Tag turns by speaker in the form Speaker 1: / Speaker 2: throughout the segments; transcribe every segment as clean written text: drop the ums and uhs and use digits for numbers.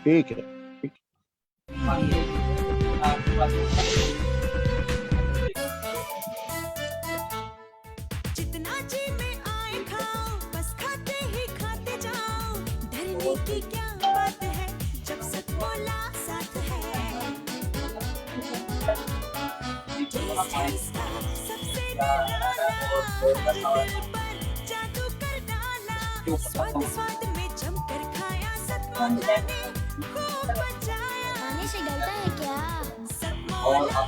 Speaker 1: ठीक है।
Speaker 2: जितना जी में आए खाओ, बस खाते ही खाते जाओ। डरने की क्या बात है, जब सतमोला साथ है। टेस्ट है इसका सबसे निराला, हर दिल पर जादू कर डाला। स्वाद स्वाद में जमकर खाया, सतमोला ने खूब बचाया।
Speaker 3: खाने से डरता है क्या?
Speaker 2: सतमोला।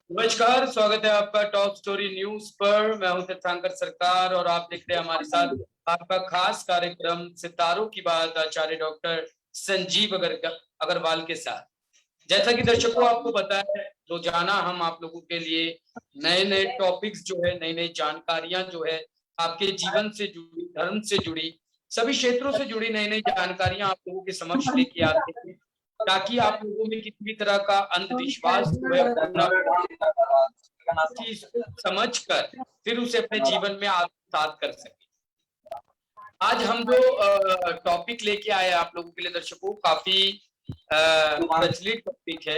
Speaker 4: नमस्कार, स्वागत है आपका टॉप स्टोरी न्यूज पर। मैं हूं तीर्थंकर सरकार और आप देख रहे हैं हमारे साथ आपका खास कार्यक्रम सितारों की बात आचार्य डॉक्टर संजीव अग्रवाल के साथ। जैसा कि दर्शकों आपको पता है, रोजाना हम आप लोगों के लिए नए नए टॉपिक्स जो है, नई नई जानकारियां जो है, आपके जीवन से जुड़ी, धर्म से जुड़ी, सभी क्षेत्रों से जुड़ी नई नई जानकारियां आप लोगों के समक्ष लेके आते हैं, ताकि आप लोगों में किसी भी तरह का अंधविश्वास जो है समझ कर फिर उसे अपने जीवन में आत्मसात कर सके। आज हम जो टॉपिक लेके आए आप लोगों के लिए दर्शकों, काफी प्रचलित टॉपिक है।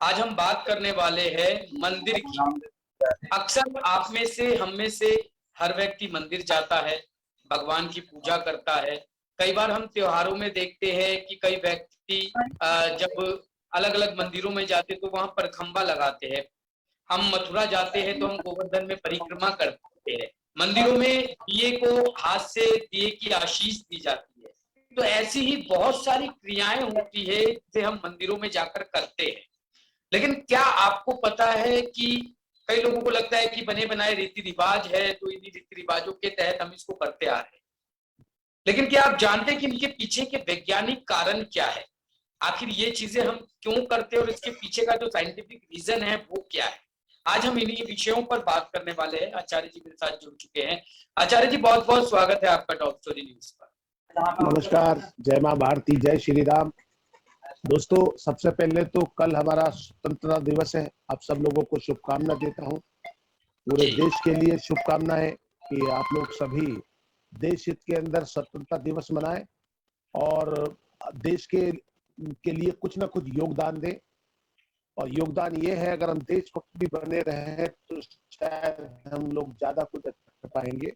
Speaker 4: आज हम बात करने वाले हैं मंदिर की। अक्सर आप में से, हम में से हर व्यक्ति मंदिर जाता है, भगवान की पूजा करता है। कई बार हम त्योहारों में देखते हैं कि कई व्यक्ति जब अलग अलग मंदिरों में जाते तो वहां पर खंबा लगाते हैं। हम मथुरा जाते हैं तो हम गोवर्धन में परिक्रमा करते हैं। मंदिरों में दिए को हाथ से दिए की आशीष दी जाती है। तो ऐसी ही बहुत सारी क्रियाएं होती है जिसे हम मंदिरों में जाकर करते हैं। लेकिन क्या आपको पता है कि कई लोगों को लगता है कि बने बनाए रीति रिवाज है, तो इन्हीं रीति रिवाजों के तहत हम इसको करते आ रहे हैं। लेकिन क्या आप जानते हैं कि इनके पीछे के वैज्ञानिक कारण क्या है? आखिर ये चीजें हम क्यों करते हैं और इसके पीछे का जो साइंटिफिक रीजन है वो क्या है? आज हम इन्हीं विषयों पर बात करने वाले हैं। आचार्य जी मेरे साथ जुड़ चुके हैं। आचार्य जी, बहुत बहुत स्वागत है आपका टॉप स्टोरी न्यूज पर।
Speaker 1: नमस्कार, जय माँ भारती, जय श्री राम। दोस्तों, सबसे पहले तो कल हमारा स्वतंत्रता दिवस है। आप सब लोगों को शुभकामना देता हूँ। पूरे देश के लिए शुभकामनाएं कि आप लोग सभी देश हित के अंदर स्वतंत्रता दिवस मनाएं और देश के लिए कुछ ना कुछ योगदान दें। और योगदान ये है, अगर हम देशभक्त भी बने रहे तो शायद हम लोग ज्यादा कुछ कर पाएंगे।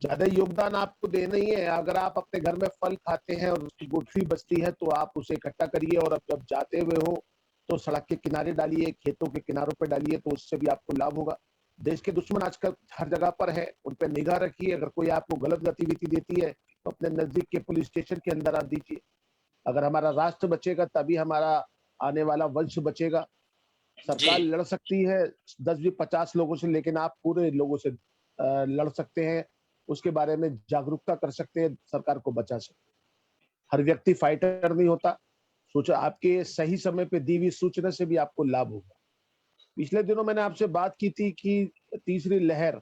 Speaker 1: ज्यादा योगदान आपको देना ही है। अगर आप अपने घर में फल खाते हैं और उसकी गुठली बचती है तो आप उसे इकट्ठा करिए, और अब जब जाते हुए हो तो सड़क के किनारे डालिए, खेतों के किनारों पर डालिए, तो उससे भी आपको लाभ होगा। देश के दुश्मन आजकल हर जगह पर है, उन पर निगाह रखिए। अगर कोई आपको गलत गतिविधि देती है तो अपने नजदीक के पुलिस स्टेशन के अंदर आप दीजिए। अगर हमारा राष्ट्र बचेगा तभी हमारा आने वाला वंश बचेगा। सरकार लड़ सकती है 10-50 लोगों से, लेकिन आप पूरे लोगों से लड़ सकते हैं। उसके बारे में जागरूकता कर सकते हैं, सरकार को बचा सकते हैं। हर व्यक्ति फाइटर नहीं होता। सोचा आपके सही समय पे दी हुई सूचना से भी आपको लाभ होगा। पिछले दिनों मैंने आपसे बात की थी कि तीसरी लहर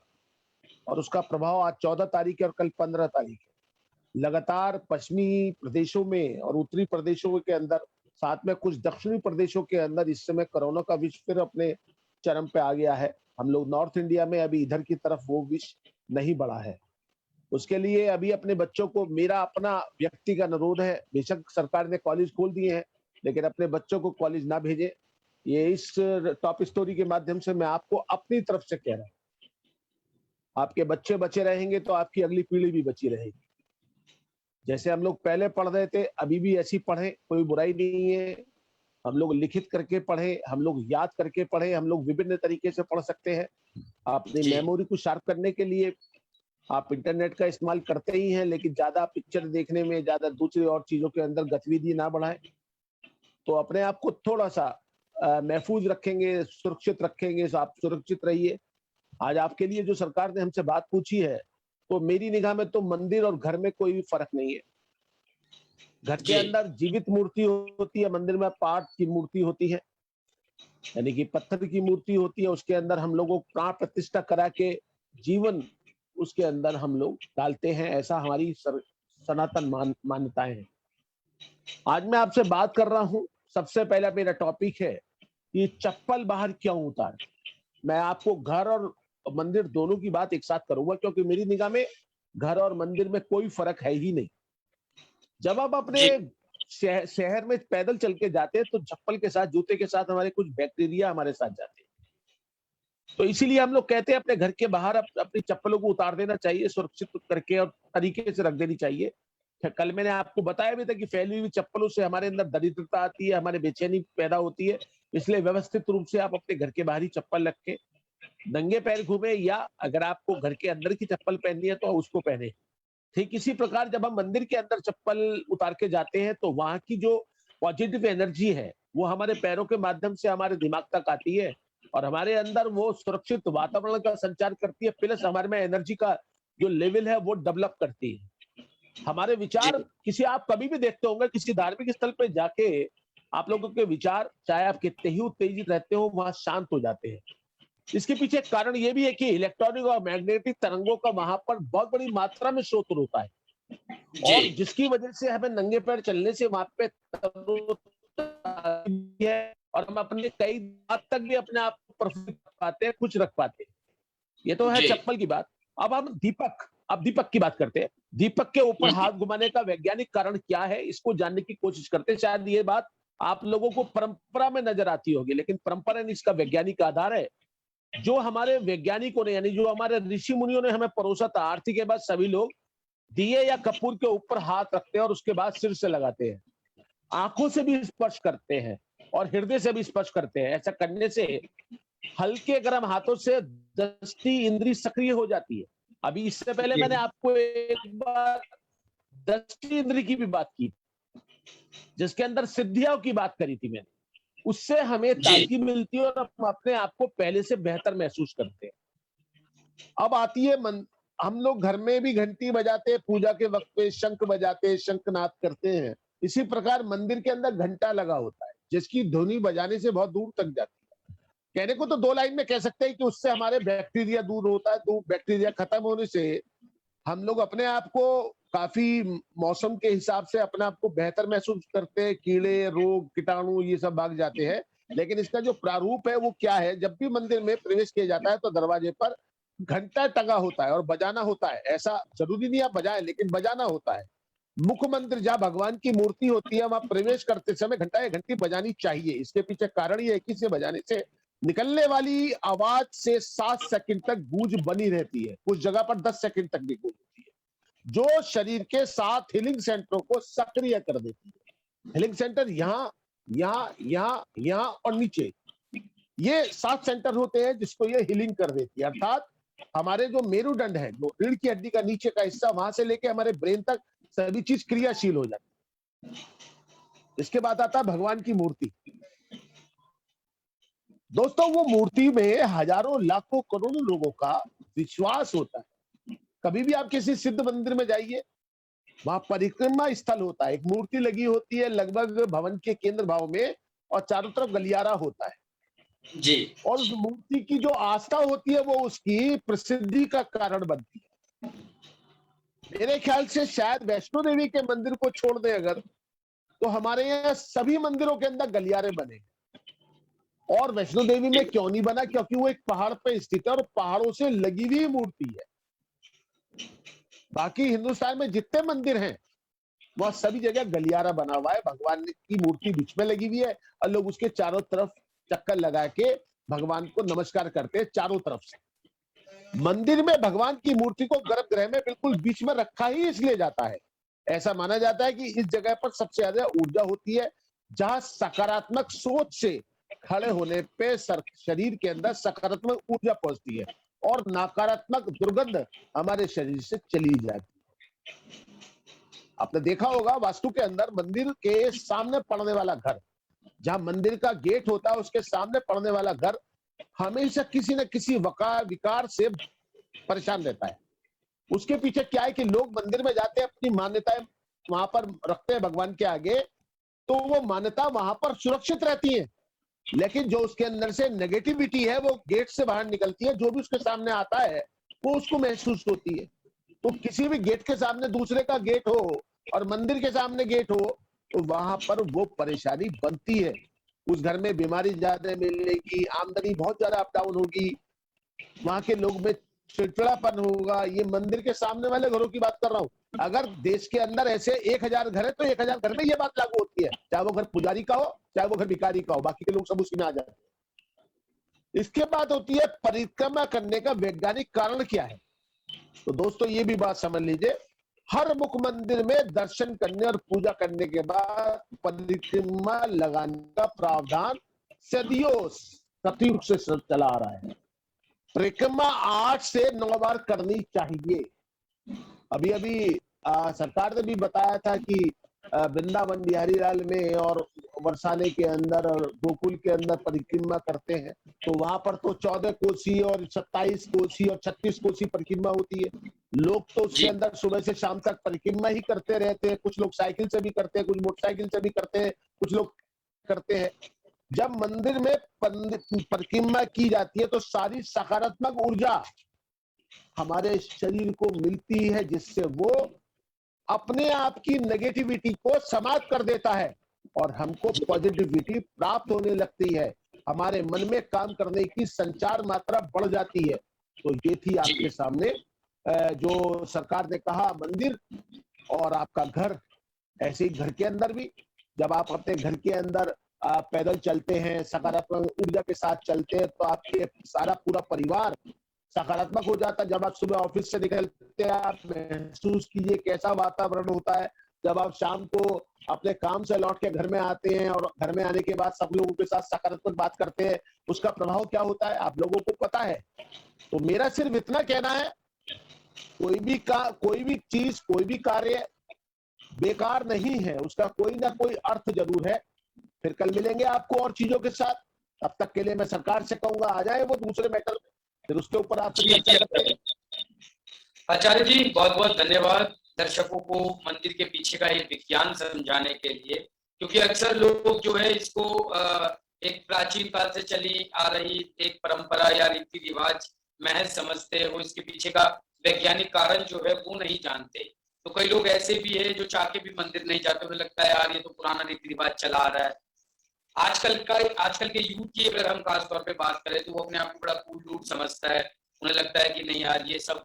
Speaker 1: और उसका प्रभाव आज 14 तारीख है और कल 15 तारीख है। लगातार पश्चिमी प्रदेशों में और उत्तरी प्रदेशों के अंदर, साथ में कुछ दक्षिणी प्रदेशों के अंदर इस समय कोरोना का विष फिर अपने चरम पे आ गया है। हम लोग नॉर्थ इंडिया में अभी इधर की तरफ वो विष नहीं बढ़ा है। उसके लिए अभी अपने बच्चों को, मेरा अपना व्यक्तिगत अनुरोध है, बेशक सरकार ने कॉलेज खोल दिए हैं, लेकिन अपने बच्चों को कॉलेज ना भेजें। ये इस टॉप स्टोरी के माध्यम से मैं आपको अपनी तरफ से कह रहा हूँ। आपके बच्चे बचे रहेंगे तो आपकी अगली पीढ़ी भी बची रहेगी। जैसे हम लोग पहले पढ़ रहे थे, अभी भी ऐसी पढ़ें, कोई बुराई नहीं है। हम लोग लिखित करके पढ़े, हम लोग याद करके पढ़े, हम लोग विभिन्न तरीके से पढ़ सकते हैं। अपनी मेमोरी को शार्प करने के लिए आप इंटरनेट का इस्तेमाल करते ही हैं, लेकिन ज्यादा पिक्चर देखने में, ज्यादा दूसरी और चीजों के अंदर गतिविधि ना बढ़ाएं। तो अपने आप को थोड़ा सा महफूज रखेंगे, सुरक्षित रखेंगे, आप सुरक्षित रहिए। आज आपके लिए जो सरकार ने हमसे बात पूछी है, तो मेरी निगाह में तो मंदिर और घर में कोई भी फर्क नहीं है। घर के अंदर जीवित मूर्ति होती है, मंदिर में पाठ की मूर्ति होती है, यानी कि पत्थर की मूर्ति होती है। उसके अंदर हम लोगों को प्राण प्रतिष्ठा करा के जीवन उसके अंदर हम लोग डालते हैं। ऐसा हमारी सनातन मान्यताएं हैं। आज मैं आपसे बात कर रहा हूं, सबसे पहला मेरा टॉपिक है कि चप्पल बाहर क्यों उतार। मैं आपको घर और मंदिर दोनों की बात एक साथ करूंगा, क्योंकि मेरी निगाह में घर और मंदिर में कोई फर्क है ही नहीं। जब आप अपने शहर में पैदल चल के जाते हैं तो चप्पल के साथ, जूते के साथ हमारे कुछ बैक्टीरिया हमारे साथ जाते हैं। तो इसीलिए हम लोग कहते हैं अपने घर के बाहर अपनी चप्पलों को उतार देना चाहिए, सुरक्षित करके और तरीके से रख देनी चाहिए। कल मैंने आपको बताया भी था कि फैली हुई चप्पलों से हमारे अंदर दरिद्रता आती है, हमारे बेचैनी पैदा होती है। इसलिए व्यवस्थित रूप से आप अपने घर के बाहर ही चप्पल रख के नंगे पैर घूमे, या अगर आपको घर के अंदर की चप्पल पहननी है तो उसको पहने। ठीक इसी प्रकार जब हम मंदिर के अंदर चप्पल उतार के जाते हैं तो वहां की जो पॉजिटिव एनर्जी है वो हमारे पैरों के माध्यम से हमारे दिमाग तक आती है और हमारे अंदर वो सुरक्षित वातावरण का संचार करती है, प्लस हमारे में एनर्जी का जो लेवल है वो डेवलप करती है। हमारे विचार किसी, आप कभी भी देखते होंगे किसी धार्मिक स्थल पे जाके आप लोगों के विचार, चाहे आप कितने ही उत्तेजित रहते हो, वहां शांत हो जाते हैं। इसके पीछे कारण ये भी है कि इलेक्ट्रॉनिक और मैग्नेटिक तरंगों का वहां पर बहुत बड़ी मात्रा में स्रोत होता है और जिसकी वजह से हमें नंगे पैर चलने से वहां पे है और हम अपने कई हद तक भी अपने आप को प्रफुल्लित रख पाते हैं, खुश रख पाते हैं। ये तो है चप्पल की बात। अब हम दीपक की बात करते हैं। दीपक के ऊपर हाथ घुमाने का वैज्ञानिक कारण क्या है, इसको जानने की कोशिश करते हैं। शायद ये बात आप लोगों को परंपरा में नजर आती होगी, लेकिन परंपरा नहीं, इसका वैज्ञानिक आधार है। जो हमारे वैज्ञानिकों ने, यानी जो हमारे ऋषि मुनियों ने हमें परोसा था, आरती के बाद सभी लोग दिए या कपूर के ऊपर हाथ रखते हैं और उसके बाद सिर से लगाते हैं, आंखों से भी स्पर्श करते हैं और हृदय से भी स्पर्श करते हैं। ऐसा करने से हल्के गर्म हाथों से दृष्टि इंद्री सक्रिय हो जाती है। अभी इससे पहले मैंने आपको एक बार दृष्टि इंद्री की भी बात की, जिसके अंदर सिद्धियों की बात करी थी मैंने। उससे हमें ताजगी मिलती है और हम अपने आप को पहले से बेहतर महसूस करते हैं। अब आती है हम लोग घर में भी घंटी बजाते हैं, पूजा के वक्त पे शंख बजाते हैं, शंखनाद करते हैं। इसी प्रकार मंदिर के अंदर घंटा लगा होता है जिसकी ध्वनि बजाने से बहुत दूर तक जाती है। कहने को तो दो लाइन में कह सकते हैं कि उससे हमारे बैक्टीरिया दूर होता है। तो बैक्टीरिया खत्म होने से हम लोग अपने आप को काफी मौसम के हिसाब से अपने आप को बेहतर महसूस करते हैं। कीड़े, रोग, कीटाणु ये सब भाग जाते हैं। लेकिन इसका जो प्रारूप है वो क्या है, जब भी मंदिर में प्रवेश किया जाता है तो दरवाजे पर घंटा टंगा होता है और बजाना होता है। ऐसा जरूरी नहीं आप बजाएं, लेकिन बजाना होता है। मुख्य मंदिर जहाँ भगवान की मूर्ति होती है वहां प्रवेश करते समय घंटा या घंटी बजानी चाहिए। इसके पीछे कारण ये है कि इसे बजाने से निकलने वाली आवाज से 7 सेकंड तक गूंज बनी रहती है, कुछ जगह पर 10 सेकंड तक भी गूंज होती है, जो शरीर के 7 हीलिंग सेंटरों को सक्रिय कर देती है। हीलिंग सेंटर यहाँ, यहाँ, यहाँ, यहाँ और नीचे, ये 7 सेंटर होते हैं जिसको ये हीलिंग कर देती है। अर्थात हमारे जो मेरुदंड है, जो रीढ़ की हड्डी का नीचे का हिस्सा, वहां से लेके हमारे ब्रेन तक सभी चीज क्रियाशील हो जाती है। इसके बाद आता है भगवान की मूर्ति। दोस्तों, वो मूर्ति में हजारों लाखों करोड़ों लोगों का विश्वास होता है। कभी भी आप किसी सिद्ध मंदिर में जाइए, वहां परिक्रमा स्थल होता है, एक मूर्ति लगी होती है लगभग भवन के केंद्र भाव में और चारों तरफ गलियारा होता है
Speaker 4: जी।
Speaker 1: और उस मूर्ति की जो आस्था होती है वो उसकी प्रसिद्धि का कारण बनती है। मेरे ख्याल से शायद वैष्णो देवी के मंदिर को छोड़ दें अगर, तो हमारे यहाँ सभी मंदिरों के अंदर गलियारे बने। और वैष्णो देवी में क्यों नहीं बना? क्योंकि वो एक पहाड़ पे स्थित है और पहाड़ों से लगी हुई मूर्ति है। बाकी हिंदुस्तान में जितने मंदिर हैं वह सभी जगह गलियारा बना हुआ है, भगवान की मूर्ति बीच में लगी हुई है और लोग उसके चारों तरफ चक्कर लगा के भगवान को नमस्कार करते हैं चारों तरफ से। मंदिर में भगवान की मूर्ति को गर्भगृह में बिल्कुल बीच में रखा ही इसलिए जाता है। ऐसा माना जाता है कि इस जगह पर सबसे ज्यादा ऊर्जा होती है, जहां सकारात्मक सोच से खड़े होने पे शरीर के अंदर सकारात्मक ऊर्जा पहुंचती है और नकारात्मक दुर्गंध हमारे शरीर से चली जाती है। आपने देखा होगा वास्तु के अंदर मंदिर के सामने पड़ने वाला घर, जहां मंदिर का गेट होता है उसके सामने पड़ने वाला घर हमेशा किसी न किसी विकार से परेशान रहता है। उसके पीछे क्या है कि लोग मंदिर में जाते हैं, अपनी मान्यताएं वहां पर रखते हैं भगवान के आगे, तो वो मान्यता वहां पर सुरक्षित रहती है। लेकिन जो उसके अंदर से नेगेटिविटी है वो गेट से बाहर निकलती है, जो भी उसके सामने आता है वो उसको महसूस होती है। तो किसी भी गेट के सामने दूसरे का गेट हो और मंदिर के सामने गेट हो तो वहां पर वो परेशानी बनती है। उस घर में बीमारी ज्यादा मिलेगी, आमदनी बहुत ज्यादा अप डाउन होगी, वहां के लोग में चिड़चिड़ापन होगा। ये मंदिर के सामने वाले घरों की बात कर रहा हूँ। अगर देश के अंदर ऐसे 1000 घर है तो 1000 घर में ये बात लागू होती है, चाहे वो घर पुजारी का हो चाहे वो घर भिखारी का हो, बाकी के लोग सब उसी में आ जाते हैं। इसके बाद होती है परिक्रमा करने का वैज्ञानिक कारण क्या है। तो दोस्तों ये भी बात समझ लीजिए, हर मुख मंदिर में दर्शन करने और पूजा करने के बाद परिक्रमा लगाने का प्रावधान सदियों सतयुग से चला आ रहा है। परिक्रमा 8 से 9 बार करनी चाहिए। अभी अभी सरकार ने भी बताया था कि वृंदावन बिहारी लाल में और बरसाने के अंदर और गोकुल के अंदर परिक्रमा करते हैं, तो वहां पर तो 14 कोसी और 27 कोसी और 36 कोसी परिक्रमा होती है। लोग तो उसके अंदर सुबह से शाम तक परिक्रमा ही करते रहते हैं। कुछ लोग साइकिल से भी करते हैं, कुछ मोटरसाइकिल से भी करते हैं, कुछ लोग करते हैं। जब मंदिर में परिक्रमा की जाती है तो सारी सकारात्मक ऊर्जा हमारे शरीर को मिलती है, जिससे वो अपने आप की नेगेटिविटी को समाप्त कर देता है और हमको पॉजिटिविटी प्राप्त होने लगती है। हमारे मन में काम करने की संचार मात्रा बढ़ जाती है। तो ये थी आपके सामने जो सरकार ने कहा, मंदिर और आपका घर। ऐसे ही घर के अंदर भी जब आप अपने घर के अंदर पैदल चलते हैं, सकारात्मक ऊर्जा के साथ चलते हैं, तो आपके सारा पूरा परिवार सकारात्मक हो जाता है। जब आप सुबह ऑफिस से निकलते हैं, आप महसूस कीजिए कैसा वातावरण होता है। जब आप शाम को अपने काम से लौट के घर में आते हैं और घर में आने के बाद सब लोगों के साथ सकारात्मक बात करते हैं, उसका प्रभाव क्या होता है आप लोगों को पता है। तो मेरा सिर्फ इतना कहना है, कोई भी चीज, कोई भी कार्य बेकार नहीं है, उसका कोई ना कोई अर्थ जरूर है। फिर कल मिलेंगे आपको और चीजों के साथ। तब तक के लिए मैं सरकार से कहूंगा आ जाए वो दूसरे मैटर में, फिर उसके ऊपर आपसे चर्चा करते हैं।
Speaker 4: आचार्य जी बहुत बहुत धन्यवाद दर्शकों को मंदिर के पीछे का ये विज्ञान समझाने के लिए, क्योंकि अक्सर लोग जो है इसको एक प्राचीन काल से चली आ रही एक परंपरा या रीति रिवाज महज समझते हैं, वो इसके पीछे का वैज्ञानिक कारण जो है वो नहीं जानते। तो कई लोग ऐसे भी है जो चाह के भी मंदिर नहीं जाते, उन्हें लगता है यार ये तो पुराना रीति रिवाज चला आ रहा है। आजकल के यूथ की अगर हम खास तौर पे बात करें तो वो अपने आप को बड़ा कूल डूड समझता है। उन्हें लगता है कि नहीं यार ये सब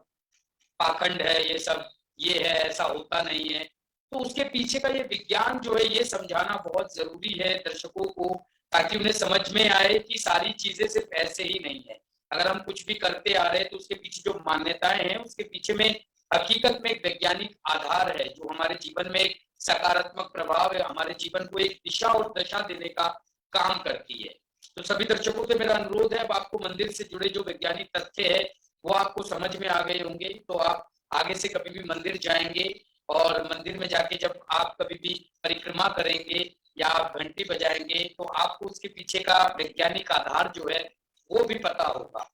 Speaker 4: पाखंड है, ये सब ये है, ऐसा होता नहीं है। तो उसके पीछे का ये विज्ञान जो है ये समझाना बहुत जरूरी है दर्शकों को, ताकि उन्हें समझ में आए कि सारी चीजें सिर्फ ऐसे ही नहीं है। अगर हम कुछ भी करते आ रहे हैं तो उसके पीछे जो मान्यताएं हैं उसके पीछे में हकीकत में एक वैज्ञानिक आधार है जो हमारे जीवन में एक सकारात्मक प्रभाव है, हमारे जीवन को एक दिशा और दशा देने का काम करती है। तो सभी दर्शकों से मेरा अनुरोध है, अब आपको मंदिर से जुड़े जो वैज्ञानिक तथ्य है वो आपको समझ में आ गए होंगे। तो आप आगे से कभी भी मंदिर जाएंगे और मंदिर में जाके जब आप कभी भी परिक्रमा करेंगे या आप घंटी बजाएंगे तो आपको उसके पीछे का वैज्ञानिक आधार जो है वो भी पता होगा।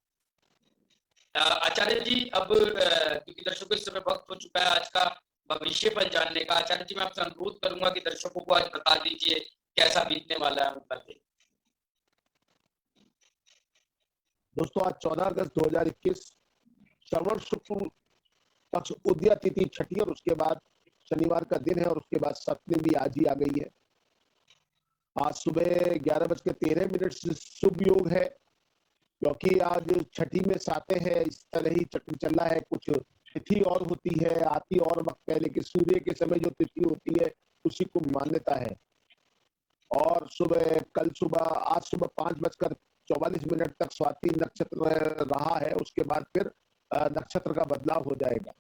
Speaker 4: आचार्य जी अब क्योंकि दर्शकों इस समय वक्त हो चुका है आज का भविष्य पर जानने का, आचार्य जी मैं आपसे अनुरोध करूंगा कि दर्शकों को आज बता दीजिए कैसा बीतने वाला है उनका दिन।
Speaker 1: दोस्तों आज 14 अगस्त 2021 श्रवण शुक्ल पक्ष उदया तिथि छठी और उसके बाद शनिवार का दिन है और उसके बाद सप्तमी भी आज ही आ गई है। आज सुबह 11:13 से शुभ योग है, क्योंकि आज छठी में साते हैं, इस तरह ही चक्र चल रहा है। कुछ तिथि और होती है, आती और वक्त है, लेकिन सूर्य के समय जो तिथि होती है उसी को मान्यता है। और आज सुबह 5:44 तक स्वाति नक्षत्र रहा है, उसके बाद फिर नक्षत्र का बदलाव हो जाएगा।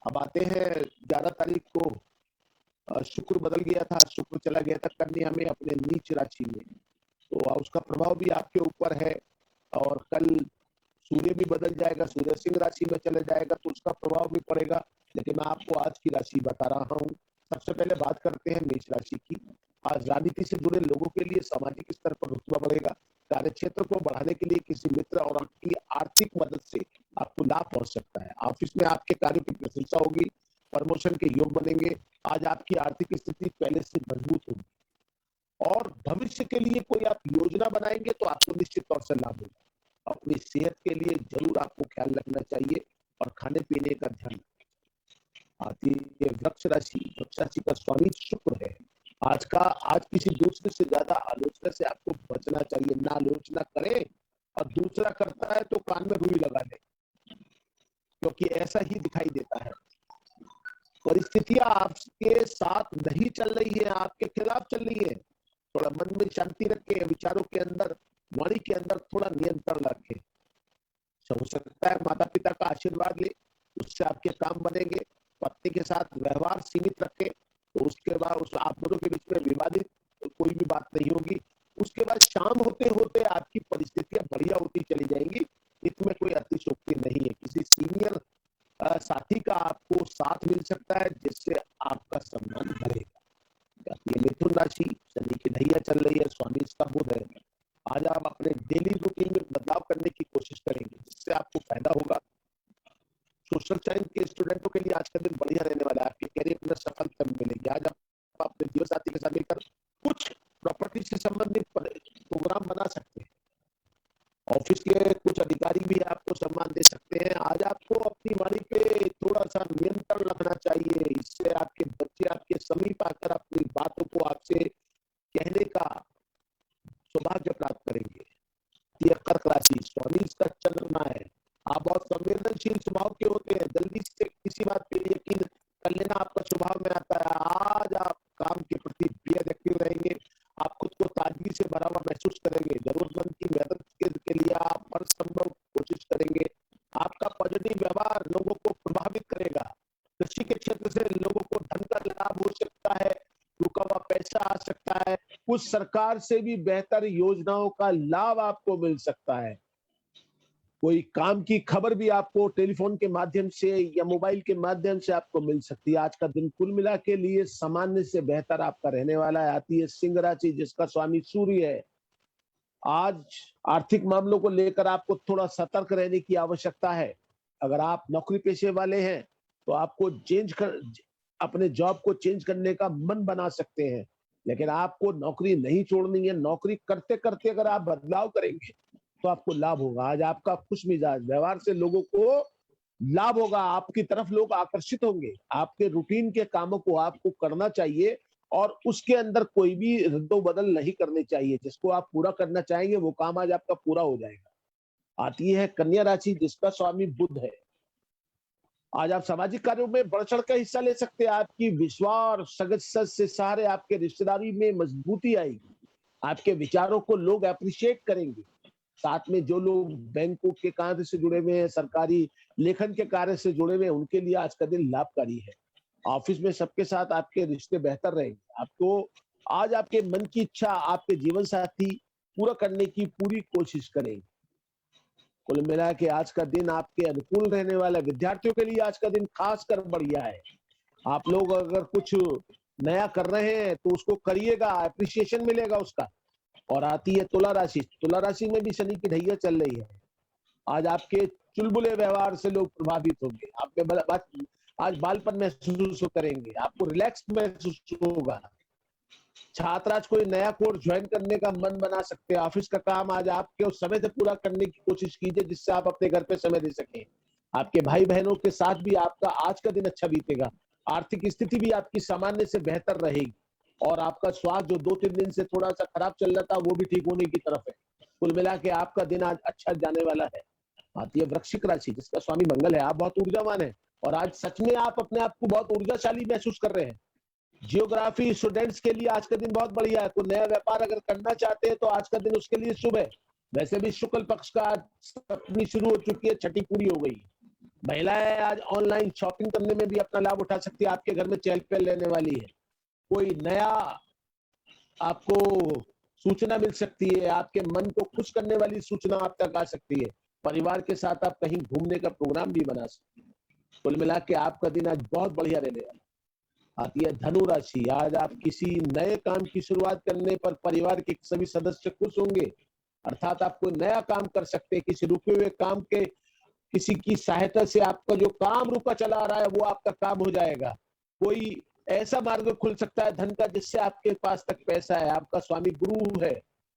Speaker 1: अब आते हैं 11 तारीख को शुक्र बदल गया था, शुक्र चला गया था कन्या में अपने नीच राशि में, तो उसका प्रभाव भी आपके ऊपर है। और कल सूर्य भी बदल जाएगा, सूर्य सिंह राशि में चले जाएगा तो उसका प्रभाव भी पड़ेगा। लेकिन मैं आपको आज की राशि बता रहा हूँ। सबसे पहले बात करते हैं मेष राशि की। आज राजनीति से जुड़े लोगों के लिए सामाजिक स्तर पर रुतबा बढ़ेगा। कार्य क्षेत्र को बढ़ाने के लिए किसी मित्र और आपकी आर्थिक मदद से आपको लाभ पहुंच सकता है। ऑफिस में आपके कार्यों की प्रशंसा होगी, प्रमोशन के योग बनेंगे। आज आपकी आर्थिक स्थिति पहले से मजबूत होगी और भविष्य के लिए कोई आप योजना बनाएंगे तो आपको निश्चित तौर से लाभ होगा। अपनी सेहत के लिए जरूर आपको ख्याल रखना चाहिए और खाने पीने का ध्यान। आती है वृक्ष राशि का स्वामी शुक्र है। आज किसी दूसरे से ज्यादा आलोचना से आपको बचना चाहिए। ना आलोचना करें और दूसरा करता है तो कान में रुई लगा ले। वैसा ही दिखाई देता है। परिस्थितियां आपके साथ नहीं चल रही है, आपके खिलाफ चल रही है। थोड़ा मन में शांति रखें, विचारों के अंदर, वाणी के अंदर थोड़ा नियंत्रण रखें। हो सकता है माता पिता का आशीर्वाद ले, उससे आपके काम बनेंगे। पत्नी के साथ व्यवहार सीमित रखें, तो उसके बाद उस आप दोनों के बीच में विवादित कोई भी बात नहीं होगी। उसके बाद शाम होते होते आपकी परिस्थितियां बढ़िया होती चली जाएंगी। इसमें कोई अतिशयोक्ति नहीं है। किसी सीनियर साथी का आपको साथ मिल सकता है, जिससे आपका सम्मान बढ़ेगा। ये मिथुन राशि, शनि की ढैया चल रही है, स्वामी इसका बुध है। आज आप अपने डेली रूटीन में बदलाव करने की कोशिश करेंगे, जिससे आपको फायदा होगा। सोशल साइंस के स्टूडेंटों के लिए आज का दिन बढ़िया रहने वाला है। आपके करियर में सफलता मिलेगी। आज आप अपने जीवन साथी के साथ मिलकर कुछ प्रॉपर्टी से संबंधित प्रोग्राम बना सकते हैं। ऑफिस के कुछ अधिकारी भी आपको सम्मान दे सकते हैं। आज आपको अपनी वाणी पे थोड़ा सा नियंत्रण रखना चाहिए। इससे आपके बच्चे आपके समीप आकर अपनी बातों को आपसे कहने का सौभाग्य प्राप्त करेंगे। ये कर्क राशि, स्वामी इसका चंद्रमा है। आप बहुत संवेदनशील स्वभाव के होते हैं। जल्दी से किसी बात पे यकीन कर लेना आपका स्वभाव में आता है। आज आप काम के प्रति बेहद एक्टिव रहेंगे। आप खुद को ताजगी से भरा हुआ महसूस करेंगे। जरूरतमंद की मदद के लिए आप हर संभव कोशिश करेंगे। आपका पॉजिटिव व्यवहार लोगों को प्रभावित करेगा। कृषि के क्षेत्र से लोगों को धन का लाभ हो सकता है, रुका हुआ पैसा आ सकता है, कुछ सरकार से भी बेहतर योजनाओं का लाभ आपको मिल सकता है। कोई काम की खबर भी आपको टेलीफोन के माध्यम से या मोबाइल के माध्यम से आपको मिल सकती है। आज का दिन कुल मिला के लिए सामान्य से बेहतर आपका रहने वाला है। आती है सिंह राशि, जिसका स्वामी सूर्य है। आज आर्थिक मामलों को लेकर आपको थोड़ा सतर्क रहने की आवश्यकता है। अगर आप नौकरी पेशे वाले हैं तो आपको अपने जॉब को चेंज करने का मन बना सकते हैं, लेकिन आपको नौकरी नहीं छोड़नी है। नौकरी करते करते अगर आप बदलाव करेंगे तो आपको लाभ होगा। आज आपका खुश मिजाज व्यवहार से लोगों को लाभ होगा। आपकी तरफ लोग आकर्षित होंगे। आपके रूटीन के कामों को आपको करना चाहिए और उसके अंदर कोई भी रद्दोबदल नहीं करनी चाहिए। जिसको आप पूरा करना चाहेंगे वो काम आज आपका पूरा हो जाएगा। आती है कन्या राशि, जिसका स्वामी बुध है। आज आप सामाजिक कार्यों में बढ़ चढ़ कर हिस्सा ले सकते हैं। आपकी विश्वास सदस्य से सारे आपके रिश्तेदारी में मजबूती आएगी। आपके विचारों को लोग अप्रिशिएट करेंगे। साथ में जो लोग बैंकों के कार्य से जुड़े हुए हैं, सरकारी लेखन के कार्य से जुड़े हुए हैं, उनके लिए आज का दिन लाभकारी है। ऑफिस में सबके साथ आपके रिश्ते बेहतर रहेंगे। आपको आज आपके मन की इच्छा आपके जीवन साथी पूरा करने की पूरी कोशिश करेंगे। कुल मिला के आज का दिन आपके अनुकूल रहने वाला है। विद्यार्थियों के लिए आज का दिन खासकर बढ़िया है। आप लोग अगर कुछ नया कर रहे हैं तो उसको करिएगा, अप्रिसिएशन मिलेगा उसका। और आती है तुला राशि। तुला राशि में भी शनि की ढैया चल रही है। आज आपके चुलबुले व्यवहार से लोग प्रभावित होंगे। आपके आज बालपन महसूस करेंगे। आपको रिलैक्स महसूस होगा। छात्र आज कोई नया कोर्स ज्वाइन करने का मन बना सकते हैं। ऑफिस का काम आज आपके उस समय से पूरा करने की कोशिश कीजिए, जिससे आप अपने घर पे समय दे सकें। आपके भाई बहनों के साथ भी आपका आज का दिन अच्छा बीतेगा। आर्थिक स्थिति भी आपकी सामान्य से बेहतर रहेगी और आपका स्वास्थ्य जो 2-3 दिन से थोड़ा सा खराब चल रहा था वो भी ठीक होने की तरफ है। कुल मिला के आपका दिन आज अच्छा जाने वाला है। आती है वृश्चिक राशि, जिसका स्वामी मंगल है। आप बहुत ऊर्जावान है और आज सच में आप अपने आप को बहुत ऊर्जाशाली महसूस कर रहे हैं। जियोग्राफी स्टूडेंट्स के लिए आज का दिन बहुत बढ़िया है। कोई नया व्यापार अगर करना चाहते हैं तो आज का दिन उसके लिए शुभ है। वैसे भी शुक्ल पक्ष का आज सप्तमी शुरू हो चुकी है, छठी पूरी हो गई। महिलाएं आज ऑनलाइन शॉपिंग करने में भी अपना लाभ उठा सकती है। आपके घर में चहल पहल रहने वाली है। कोई नया आपको सूचना मिल सकती है। आपके मन को खुश करने वाली सूचना आप तक आ सकती है। परिवार के साथ आप कहीं घूमने का प्रोग्राम भी बना सकते हैं। कुल मिला के आपका दिन आज बहुत बढ़िया रहने वाला है। आती है धनु राशि। आज आप किसी नए काम की शुरुआत करने पर परिवार के सभी सदस्य खुश होंगे। अर्थात आप कोई नया काम कर सकते हैं। किसी रुके हुए काम के किसी की सहायता से आपका जो काम रुका चला आ रहा है वो आपका काम हो जाएगा। कोई ऐसा मार्ग खुल सकता है धन का, जिससे आपके पास तक पैसा है। आपका स्वामी गुरु है।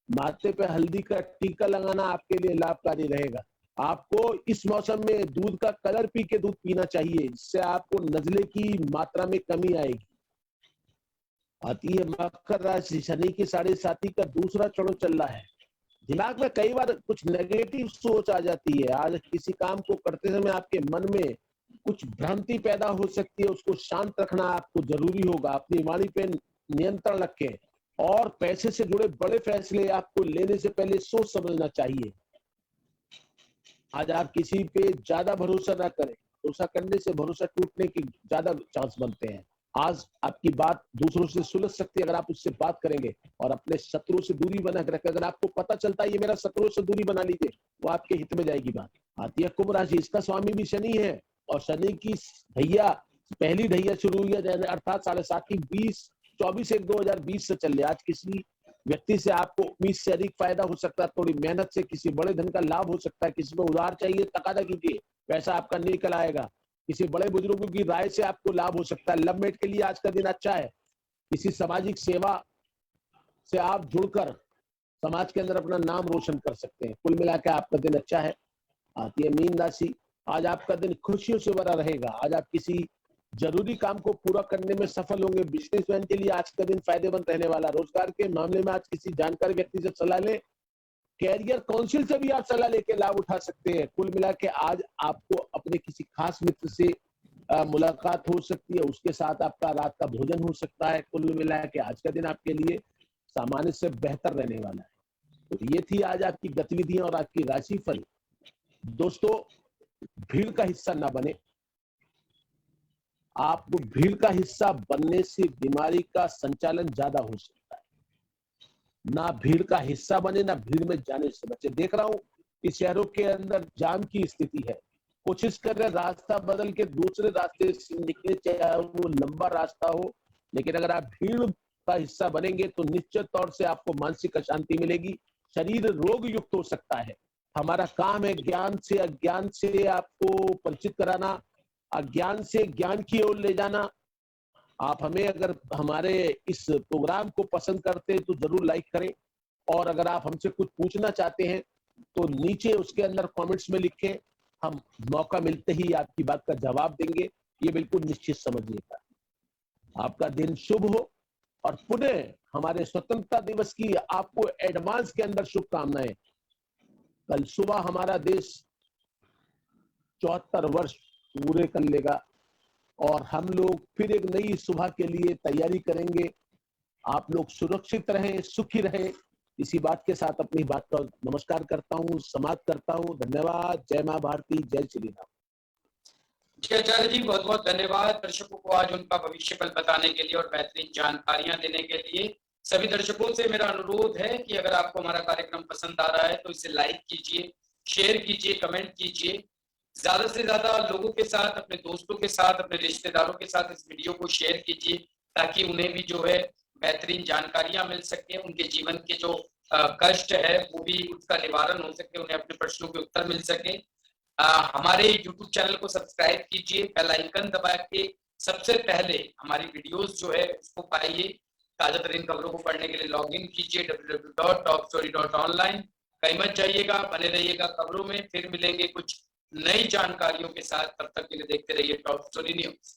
Speaker 1: माथे पे हल्दी का टीका लगाना आपके लिए लाभकारी रहेगा। आपको इस मौसम में दूध का कलर पी के दूध पीना चाहिए, इससे आपको नजले की मात्रा में कमी आएगी। आती है मकर राशि। शनि की 7.5 का दूसरा चरण चल रहा है। दिमाग में कई बार कुछ नेगेटिव सोच आ जाती है। आज किसी काम को करते समय आपके मन में कुछ भ्रांति पैदा हो सकती है, उसको शांत रखना आपको जरूरी होगा। अपनी वाणी पे नियंत्रण रखें और पैसे से जुड़े बड़े फैसले आपको लेने से पहले सोच समझना चाहिए। आज आप किसी पे ज्यादा भरोसा ना करें, भरोसा करने से भरोसा टूटने के ज्यादा चांस बनते हैं। आज आपकी बात दूसरों से सुलझ सकती है अगर आप उससे बात करेंगे और अपने शत्रु से दूरी बना के रखें। अगर आपको पता चलता है ये मेरा शत्रु से दूरी बना लीजिए, वो आपके हित में जाएगी बात। आती है कुंभ राशि, इसका स्वामी भी शनि है और शनि की ढैया पहली ढैया शुरू हुई है अर्थात 7.5 की 24/1/2020 से चल रही है। आज किसी व्यक्ति से आपको उम्मीद से अधिक फायदा हो सकता है, थोड़ी मेहनत से किसी बड़े धन का लाभ हो सकता है। किसी को उधार चाहिए, तकादा कीजिए, पैसा आपका निकल आएगा। किसी बड़े बुजुर्गों की राय से आपको लाभ हो सकता है। लवमेट के लिए आज का दिन अच्छा है। किसी सामाजिक सेवा से आप जुड़कर समाज के अंदर अपना नाम रोशन कर सकते हैं। कुल मिलाकर आपका दिन अच्छा है। आती है मीन राशि, आज आपका दिन खुशियों से भरा रहेगा। आज आप किसी जरूरी काम को पूरा करने में सफल होंगे। बिजनेसमैन के लिए आज का दिन फायदेमंद रहने वाला। रोजगार के मामले में आज किसी जानकार व्यक्ति से सलाह लें। कैरियर काउंसिल से भी आप सलाह लेके लाभ उठा सकते हैं। कुल मिला के आज आपको अपने किसी खास मित्र से मुलाकात हो सकती है, उसके साथ आपका रात का भोजन हो सकता है। कुल मिला के आज का दिन आपके लिए सामान्य से बेहतर रहने वाला है। तो ये थी आज आपकी गतिविधियां और आपकी राशिफल। दोस्तों, भीड़ का हिस्सा ना बने। आपको भीड़ का हिस्सा बनने से बीमारी का संचालन ज्यादा हो सकता है। ना भीड़ का हिस्सा बने, ना भीड़ में जाने से बचे। देख रहा हूं कि शहरों के अंदर जाम की स्थिति है। कोशिश कर रहे रास्ता बदल के दूसरे रास्ते से निकले, चाहे वो लंबा रास्ता हो। लेकिन अगर आप भीड़ का हिस्सा बनेंगे तो निश्चित तौर से आपको मानसिक अशांति मिलेगी, शरीर रोग युक्त हो सकता है। हमारा काम है ज्ञान से अज्ञान से आपको परिचित कराना, अज्ञान से ज्ञान की ओर ले जाना। आप हमें अगर हमारे इस प्रोग्राम को पसंद करते हैं तो जरूर लाइक करें, और अगर आप हमसे कुछ पूछना चाहते हैं तो नीचे उसके अंदर कमेंट्स में लिखें। हम मौका मिलते ही आपकी बात का जवाब देंगे, ये बिल्कुल निश्चित समझिएगा। आपका दिन शुभ हो और पुनः हमारे स्वतंत्रता दिवस की आपको एडवांस के अंदर शुभकामनाएं। कल सुबह हमारा देश 74 वर्ष पूरे कर लेगा और हम लोग फिर एक नई सुबह के लिए तैयारी करेंगे। आप लोग सुरक्षित रहें, सुखी रहें। इसी बात के साथ अपनी बात का नमस्कार करता हूँ, समाप्त करता हूँ। धन्यवाद। जय मां भारती, जय श्री राम।
Speaker 4: जी आचार्य जी, बहुत बहुत धन्यवाद दर्शकों को आज उनका भविष्य फल बताने के लिए और बेहतरीन जानकारियां देने के लिए। सभी दर्शकों से मेरा अनुरोध है कि अगर आपको हमारा कार्यक्रम पसंद आ रहा है तो इसे लाइक कीजिए, शेयर कीजिए, कमेंट कीजिए। ज्यादा से ज्यादा लोगों के साथ, अपने दोस्तों के साथ, अपने रिश्तेदारों के साथ इस वीडियो को शेयर कीजिए ताकि उन्हें भी जो है बेहतरीन जानकारियां मिल सके, उनके जीवन के जो कष्ट है वो भी उसका निवारण हो सके, उन्हें अपने प्रश्नों के उत्तर मिल सके। हमारे YouTube चैनल को सब्सक्राइब कीजिए, बेल आइकन दबा के सबसे पहले हमारी वीडियोस जो है उसको पाइए। ताजा तरीन खबरों को पढ़ने के लिए लॉग इन कीजिए www.topstory.online। कहीं मत जाइएगा, बने रहिएगा खबरों में। फिर मिलेंगे कुछ नई जानकारियों के साथ, तब तक के लिए देखते रहिए टॉप स्टोरी न्यूज।